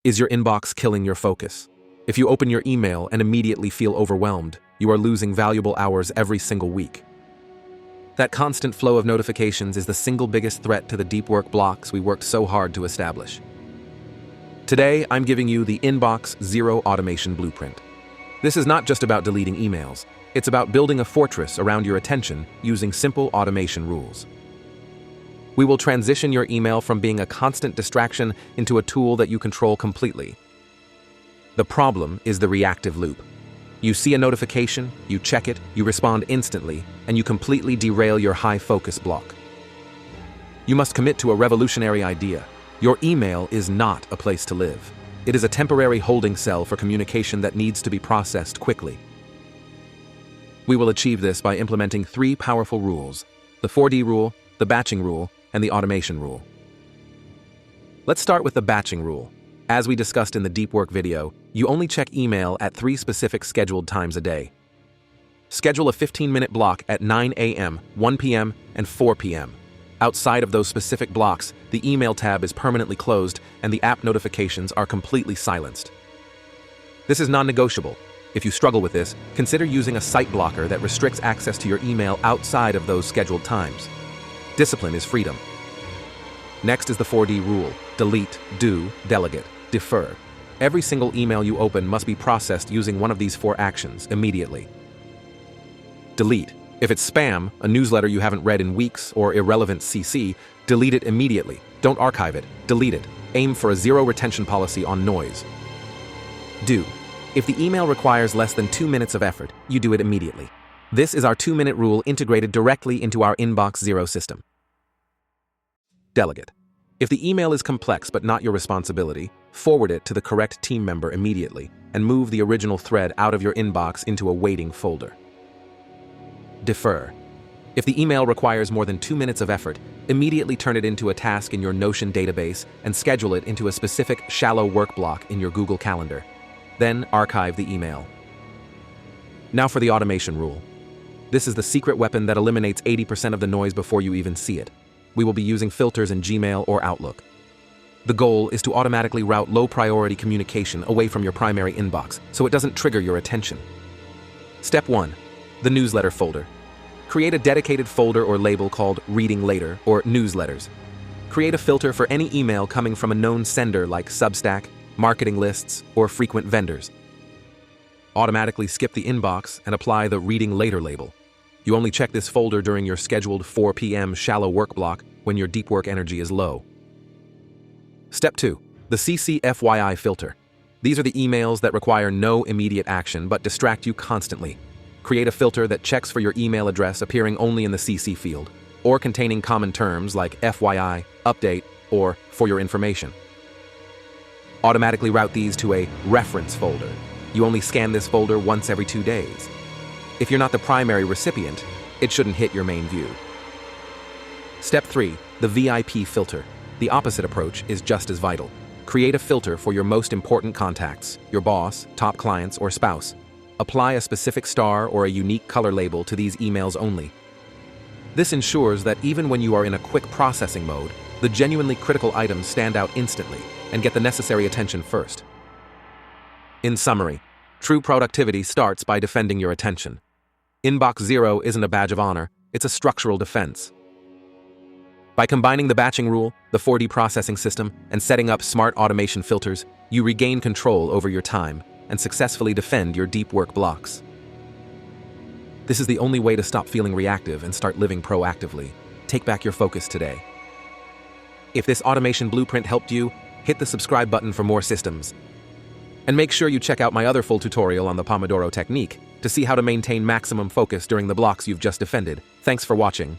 Is your inbox killing your focus? If you open your email and immediately feel overwhelmed, you are losing valuable hours every single week. That constant flow of notifications is the single biggest threat to the deep work blocks we worked so hard to establish. Today, I'm giving you the Inbox Zero Automation Blueprint. This is not just about deleting emails. It's about building a fortress around your attention using simple automation rules. We will transition your email from being a constant distraction into a tool that you control completely. The problem is the reactive loop. You see a notification, you check it, you respond instantly, and you completely derail your high-focus block. You must commit to a revolutionary idea. Your email is not a place to live. It is a temporary holding cell for communication that needs to be processed quickly. We will achieve this by implementing 3 powerful rules: the 4D rule, the batching rule, and the automation rule. Let's start with the batching rule. As we discussed in the deep work video, you only check email at 3 specific scheduled times a day. Schedule a 15-minute block at 9 a.m., 1 p.m., and 4 p.m. Outside of those specific blocks, the email tab is permanently closed and the app notifications are completely silenced. This is non-negotiable. If you struggle with this, consider using a site blocker that restricts access to your email outside of those scheduled times. Discipline is freedom. Next is the 4D rule: delete, do, delegate, defer. Every single email you open must be processed using one of these 4 actions immediately. Delete. If it's spam, a newsletter you haven't read in weeks, or irrelevant CC, delete it immediately. Don't archive it, delete it. Aim for a zero retention policy on noise. Do. If the email requires less than 2 minutes of effort, you do it immediately. This is our 2-minute rule integrated directly into our Inbox Zero system. Delegate. If the email is complex but not your responsibility, forward it to the correct team member immediately and move the original thread out of your inbox into a waiting folder. Defer. If the email requires more than 2 minutes of effort, immediately turn it into a task in your Notion database and schedule it into a specific shallow work block in your Google Calendar. Then archive the email. Now for the automation rule. This is the secret weapon that eliminates 80% of the noise before you even see it. We will be using filters in Gmail or Outlook. The goal is to automatically route low-priority communication away from your primary inbox so it doesn't trigger your attention. Step 1. The newsletter folder. Create a dedicated folder or label called Reading Later or Newsletters. Create a filter for any email coming from a known sender like Substack, marketing lists, or frequent vendors. Automatically skip the inbox and apply the Reading Later label. You only check this folder during your scheduled 4 p.m. shallow work block when your deep work energy is low. Step 2. The CC FYI filter. These are the emails that require no immediate action but distract you constantly. Create a filter that checks for your email address appearing only in the CC field, or containing common terms like FYI, update, or for your information. Automatically route these to a reference folder. You only scan this folder once every 2 days. If you're not the primary recipient, it shouldn't hit your main view. Step 3. The VIP filter. The opposite approach is just as vital. Create a filter for your most important contacts, your boss, top clients, or spouse. Apply a specific star or a unique color label to these emails only. This ensures that even when you are in a quick processing mode, the genuinely critical items stand out instantly and get the necessary attention first. In summary, true productivity starts by defending your attention. Inbox Zero isn't a badge of honor, it's a structural defense. By combining the batching rule, the 4D processing system, and setting up smart automation filters, you regain control over your time and successfully defend your deep work blocks. This is the only way to stop feeling reactive and start living proactively. Take back your focus today. If this automation blueprint helped you, hit the subscribe button for more systems. And make sure you check out my other full tutorial on the Pomodoro technique to see how to maintain maximum focus during the blocks you've just defended. Thanks for watching.